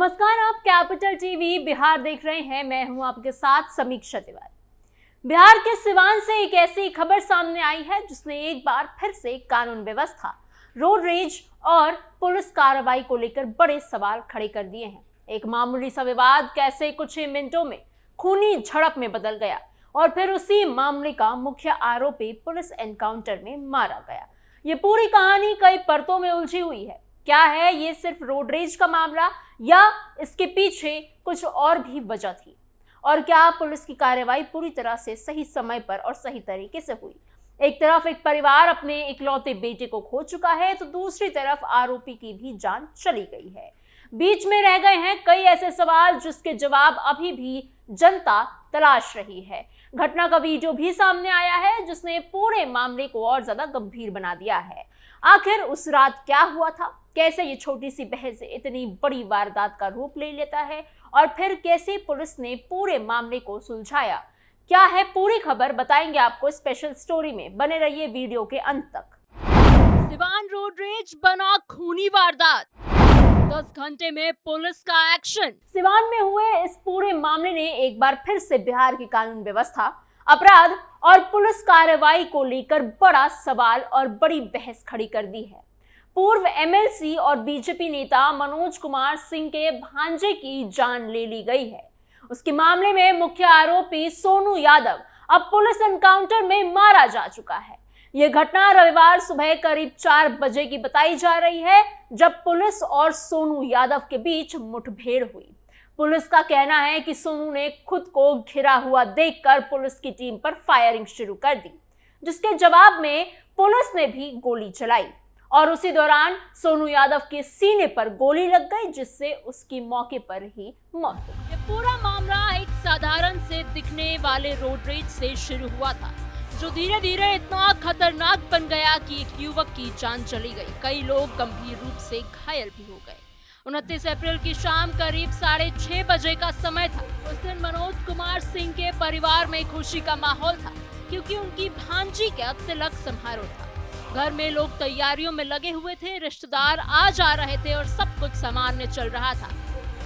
नमस्कार, आप capital TV Bihar देख रहे हैं। मैं हूं आपके साथ समीक्षा तिवारी। बिहार के सिवान से एक ऐसी खबर सामने आई है जिसने एक बार फिर से कानून व्यवस्था, रोड रेज और पुलिस कार्रवाई को लेकर बड़े सवाल खड़े कर दिए हैं। एक मामूली सा विवाद कैसे कुछ ही मिनटों में खूनी झड़प में बदल गया और फिर उसी मामले का मुख्य आरोपी पुलिस एनकाउंटर में मारा गया। ये पूरी कहानी कई परतों में उलझी हुई है। क्या है ये सिर्फ रोड रेज का मामला या इसके पीछे कुछ और भी वजह थी? और क्या पुलिस की कार्रवाई पूरी तरह से सही समय पर और सही तरीके से हुई? एक तरफ एक परिवार अपने इकलौते बेटे को खो चुका है तो दूसरी तरफ आरोपी की भी जान चली गई है। बीच में रह गए हैं कई ऐसे सवाल जिसके जवाब अभी भी जनता तलाश रही है। घटना का वीडियो भी सामने आया है जिसने पूरे मामले को और ज्यादा गंभीर बना दिया है। आखिर उस रात क्या हुआ था? कैसे ये छोटी सी बहस इतनी बड़ी वारदात का रूप ले लेता है और फिर कैसे पुलिस ने पूरे मामले को सुलझाया? क्या है पूरी खबर, बताएंगे आपको स्पेशल स्टोरी में। बने रहिए वीडियो के अंत तक। सिवान रोड रेज बना खूनी वारदात, 10 घंटे में पुलिस का एक्शन। सिवान में हुए इस पूरे मामले ने एक बार फिर से बिहार की कानून व्यवस्था, अपराध और पुलिस कार्रवाई को लेकर बड़ा सवाल और बड़ी बहस खड़ी कर दी है। पूर्व एमएलसी और बीजेपी नेता मनोज कुमार सिंह के भांजे की जान ले ली गई है। उसके मामले में मुख्य आरोपी सोनू यादव अब पुलिस एनकाउंटर में मारा जा चुका है। यह घटना रविवार सुबह करीब 4 बजे की बताई जा रही है, जब पुलिस और सोनू यादव के बीच मुठभेड़ हुई। पुलिस का कहना है कि सोनू ने खुद को घिरा हुआ देखकर पुलिस की टीम पर फायरिंग शुरू कर दी, जिसके जवाब में पुलिस ने भी गोली चलाई और उसी दौरान सोनू यादव के सीने पर गोली लग गई, जिससे उसकी मौके पर ही मौत हो गई। पूरा मामला एक साधारण से दिखने वाले रोड रेज से शुरू हुआ था, जो धीरे धीरे इतना खतरनाक बन गया कि एक युवक की जान चली गई। कई लोग गंभीर रूप से घायल भी हो गए। 29 अप्रैल की शाम करीब 6:30 बजे का समय था। उस दिन मनोज कुमार सिंह के परिवार में खुशी का माहौल था, क्योंकि उनकी भांजी का तिलक समारोह था। घर में लोग तैयारियों में लगे हुए थे, रिश्तेदार आ जा रहे थे और सब कुछ सामान्य चल रहा था।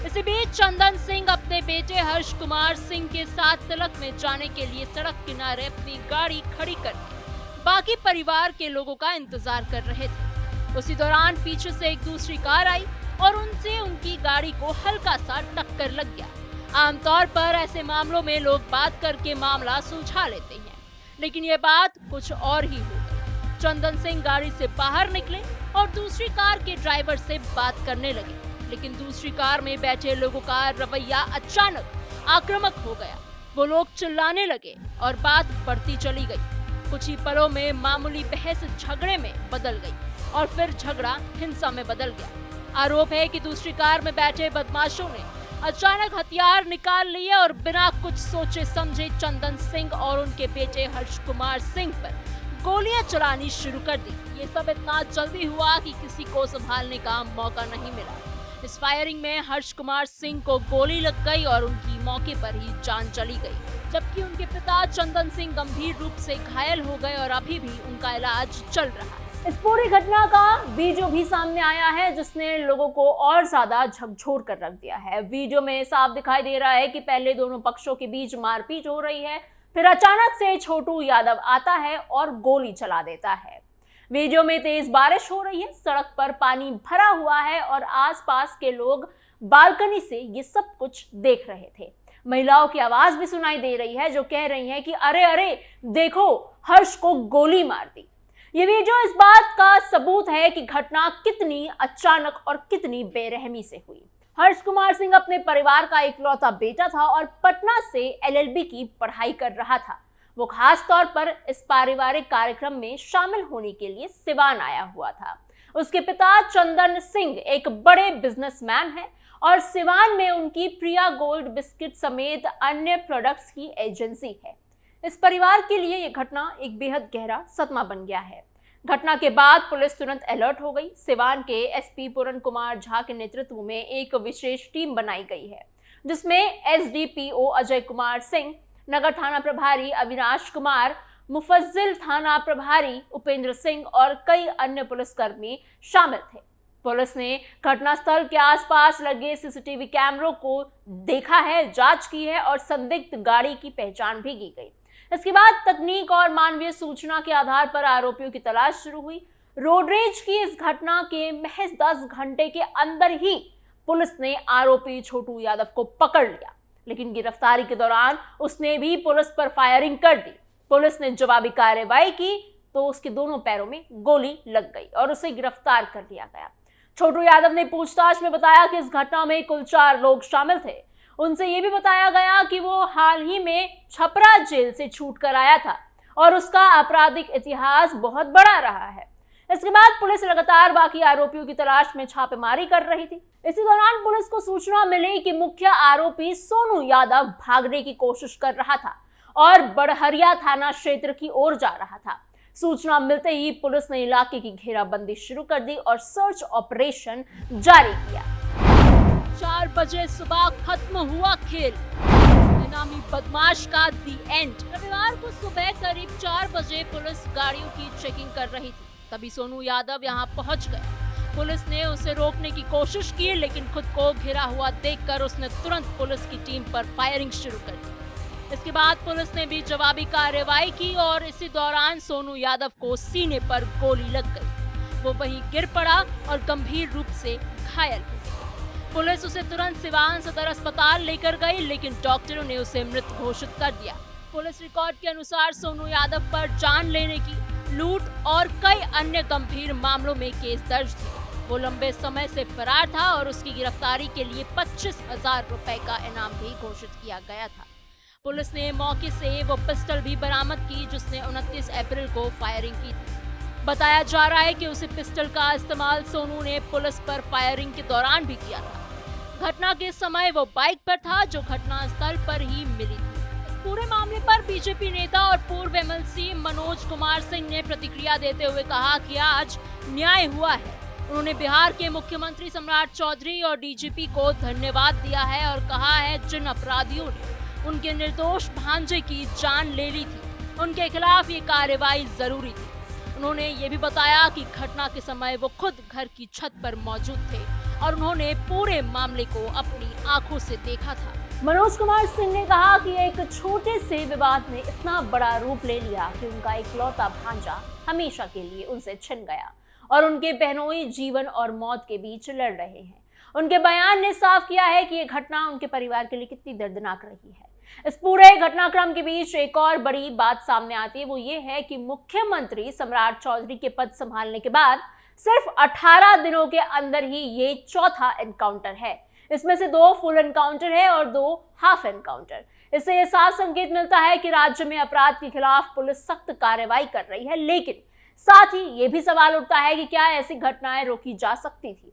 इसी बीच चंदन सिंह अपने बेटे हर्ष कुमार सिंह के साथ तिलक में जाने के लिए सड़क किनारे अपनी गाड़ी खड़ी कर बाकी परिवार के लोगों का इंतजार कर रहे थे। उसी दौरान पीछे से एक दूसरी कार आई और उनसे उनकी गाड़ी को हल्का सा टक्कर लग गया। आमतौर पर ऐसे मामलों में लोग बात करके मामला सुलझा लेते हैं, लेकिन ये बात कुछ और ही हो गई। चंदन सिंह गाड़ी से बाहर निकले और दूसरी कार के ड्राइवर से बात करने लगे, लेकिन दूसरी कार में बैठे लोगों का रवैया अचानक आक्रामक हो गया। वो लोग चिल्लाने लगे और बात बढ़ती चली गई। कुछ ही पलों में मामूली बहस झगड़े में बदल गई और फिर झगड़ा हिंसा में बदल गया। आरोप है कि दूसरी कार में बैठे बदमाशों ने अचानक हथियार निकाल लिए और बिना कुछ सोचे समझे चंदन सिंह और उनके बेटे हर्ष कुमार सिंह पर गोलियां चलानी शुरू कर दी। ये सब इतना जल्दी हुआ कि किसी को संभालने का मौका नहीं मिला। इस फायरिंग में हर्ष कुमार सिंह को गोली लग गई और उनकी मौके पर ही जान चली गई, जबकि उनके पिता चंदन सिंह गंभीर रूप से घायल हो गए और अभी भी उनका इलाज चल रहा है। इस पूरी घटना का वीडियो भी सामने आया है, जिसने लोगों को और ज्यादा झकझोर कर रख दिया है। वीडियो में साफ दिखाई दे रहा है कि पहले दोनों पक्षों के बीच मारपीट हो रही है, फिर अचानक से छोटू यादव आता है और गोली चला देता है। वीडियो में तेज बारिश हो रही है, सड़क पर पानी भरा हुआ है और आसपास के लोग बालकनी से ये सब कुछ देख रहे थे। महिलाओं की आवाज भी सुनाई दे रही है जो कह रही हैं कि अरे अरे देखो, हर्ष को गोली मार दी। ये वीडियो इस बात का सबूत है कि घटना कितनी अचानक और कितनी बेरहमी से हुई। हर्ष कुमार सिंह अपने परिवार का इकलौता बेटा था और पटना से एलएलबी की पढ़ाई कर रहा था। वो खास तौर पर इस पारिवारिक कार्यक्रम में शामिल होने के लिए सिवान आया हुआ था। उसके पिता चंदन सिंह एक बड़े बिजनेसमैन हैं और सिवान में उनकी प्रिया गोल्ड बिस्किट समेत अन्य प्रोडक्ट्स की एजेंसी है। इस परिवार के लिए यह घटना एक बेहद गहरा सदमा बन गया है। घटना के बाद पुलिस तुरंत अलर्ट हो गई। सिवान के एसपी पूरन कुमार झा के नेतृत्व में एक विशेष टीम बनाई गई है, जिसमें एसडीपीओ अजय कुमार सिंह, नगर थाना प्रभारी अविनाश कुमार, मुफज्जिल थाना प्रभारी उपेंद्र सिंह और कई अन्य पुलिसकर्मी शामिल थे। पुलिस ने घटनास्थल के आसपास लगे सीसीटीवी कैमरों को देखा है, जांच की है और संदिग्ध गाड़ी की पहचान भी की गई। इसके बाद तकनीक और मानवीय सूचना के आधार पर आरोपियों की तलाश शुरू हुई। रोड रेज की इस घटना के महज 10 घंटे के अंदर ही पुलिस ने आरोपी छोटू यादव को पकड़ लिया, लेकिन गिरफ्तारी के दौरान उसने भी पुलिस पर फायरिंग कर दी। पुलिस ने जवाबी कार्रवाई की तो उसके दोनों पैरों में गोली लग गई और उसे गिरफ्तार कर लिया गया। छोटू यादव ने पूछताछ में बताया कि इस घटना में कुल 4 लोग शामिल थे। उनसे ये भी बताया गया कि वो हाल ही में छपरा जेल से छूट कर आया था और उसका आपराधिक इतिहास बहुत बड़ा रहा है। इसके बाद पुलिस लगातार बाकी आरोपियों की तलाश में छापेमारी कर रही थी। इसी दौरान पुलिस को सूचना मिली कि मुख्य आरोपी सोनू यादव भागने की कोशिश कर रहा था और बड़हरिया थाना क्षेत्र की ओर जा रहा था। सूचना मिलते ही पुलिस ने इलाके की घेराबंदी शुरू कर दी और सर्च ऑपरेशन जारी किया। 4 बजे सुबह खत्म हुआ खेल, इनामी बदमाश का दी एंड। रविवार को सुबह करीब 4 बजे पुलिस गाड़ियों की चेकिंग कर रही थी, तभी सोनू यादव यहां पहुंच गया। पुलिस ने उसे रोकने की कोशिश की, लेकिन खुद को घिरा हुआ देखकर उसने तुरंत पुलिस की टीम पर फायरिंग शुरू कर दी। इसके बाद पुलिस ने भी जवाबी कार्रवाई की और इसी दौरान सोनू यादव को सीने पर गोली लग गई। वो वहीं गिर पड़ा और गंभीर रूप से घायल हो गया। पुलिस उसे तुरंत सिवान सदर अस्पताल लेकर गई, लेकिन डॉक्टरों ने उसे मृत घोषित कर दिया। पुलिस रिकॉर्ड के अनुसार सोनू यादव पर जान लेने की, लूट और कई अन्य गंभीर मामलों में केस दर्ज थे। वो लंबे समय से फरार था और उसकी गिरफ्तारी के लिए 25,000 रुपए का इनाम भी घोषित किया गया था। पुलिस ने मौके से वो पिस्टल भी बरामद की जिसने 29 अप्रैल को फायरिंग की थी। बताया जा रहा है कि उसी पिस्टल का इस्तेमाल सोनू ने पुलिस पर फायरिंग के दौरान भी किया था। घटना के समय वो बाइक पर था जो घटनास्थल पर ही मिली थी। पूरे मामले पर बीजेपी नेता और पूर्व एमएलसी मनोज कुमार सिंह ने प्रतिक्रिया देते हुए कहा कि आज न्याय हुआ है। उन्होंने बिहार के मुख्यमंत्री सम्राट चौधरी और डीजीपी को धन्यवाद दिया है और कहा है जिन अपराधियों ने उनके निर्दोष भांजे की जान ले ली थी, उनके खिलाफ ये कार्रवाई जरूरी थी। उन्होंने ये भी बताया कि घटना के समय वो खुद घर की छत पर मौजूद थे और उन्होंने पूरे मामले को अपनी आंखों से देखा था। मनोज कुमार सिंह ने कहा कि एक छोटे से विवाद ने इतना बड़ा रूप ले लिया कि उनका इकलौता भांजा हमेशा के लिए उनसे छिन गया और उनके बहनोई जीवन और मौत के बीच लड़ रहे हैं। उनके बयान ने साफ किया है कि ये घटना उनके परिवार के लिए कितनी दर्दनाक रही है। इस पूरे घटनाक्रम के बीच एक और बड़ी बात सामने आती है, वो ये है कि मुख्यमंत्री सम्राट चौधरी के पद संभालने के बाद सिर्फ 18 दिनों के अंदर ही ये चौथा एनकाउंटर है। इसमें से 2 फुल एनकाउंटर है और 2 हाफ एनकाउंटर। इससे यह साफ संकेत मिलता है कि राज्य में अपराध के खिलाफ पुलिस सख्त कार्रवाई कर रही है, लेकिन साथ ही ये भी सवाल उठता है कि क्या ऐसी घटनाएं रोकी जा सकती थी।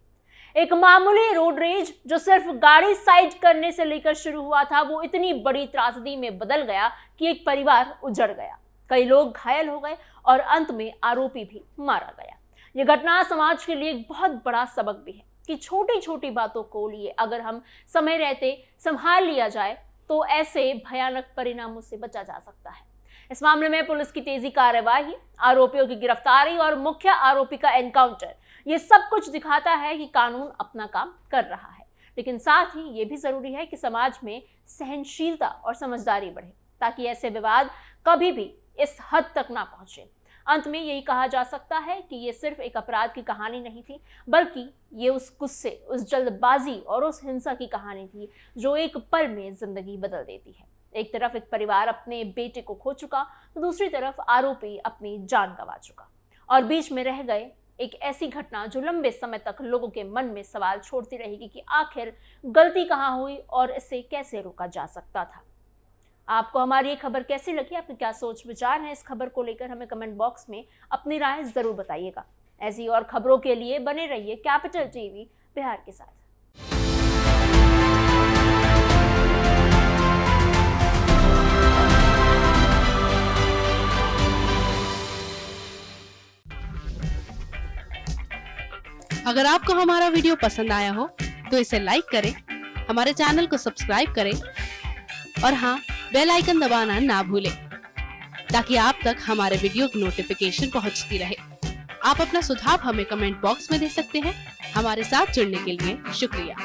एक मामूली रोड रेज जो सिर्फ गाड़ी साइड करने से लेकर शुरू हुआ था, वो इतनी बड़ी त्रासदी में बदल गया कि एक परिवार उजड़ गया, कई लोग घायल हो गए और अंत में आरोपी भी मारा गया। ये घटना समाज के लिए एक बहुत बड़ा सबक भी है कि छोटी छोटी बातों को लिए अगर हम समय रहते संभाल लिया जाए तो ऐसे भयानक परिणामों से बचा जा सकता है। इस मामले में पुलिस की तेजी कार्रवाई, आरोपियों की गिरफ्तारी और मुख्य आरोपी का एनकाउंटर, ये सब कुछ दिखाता है कि कानून अपना काम कर रहा है। लेकिन साथ ही ये भी जरूरी है कि समाज में सहनशीलता और समझदारी बढ़े ताकि ऐसे विवाद कभी भी इस हद तक ना पहुंचे। अंत में यही कहा जा सकता है कि ये सिर्फ एक अपराध की कहानी नहीं थी, बल्कि ये उस गुस्से, उस जल्दबाजी और उस हिंसा की कहानी थी जो एक पल में जिंदगी बदल देती है। एक तरफ एक परिवार अपने बेटे को खो चुका तो दूसरी तरफ आरोपी अपनी जान गंवा चुका और बीच में रह गए एक ऐसी घटना जो लंबे समय तक लोगों के मन में सवाल छोड़ती रहेगी कि आखिर गलती कहाँ हुई और इसे कैसे रोका जा सकता था। आपको हमारी ये खबर कैसी लगी? आपके क्या सोच विचार हैं इस खबर को लेकर? हमें कमेंट बॉक्स में अपनी राय जरूर बताइएगा। ऐसी और खबरों के लिए बने रहिए कैपिटल टीवी बिहार के साथ। अगर आपको हमारा वीडियो पसंद आया हो तो इसे लाइक करें, हमारे चैनल को सब्सक्राइब करें और हाँ, बेल आइकन दबाना ना भूलें ताकि आप तक हमारे वीडियो की नोटिफिकेशन पहुंचती रहे। आप अपना सुझाव हमें कमेंट बॉक्स में दे सकते हैं। हम हमारे साथ जुड़ने के लिए शुक्रिया।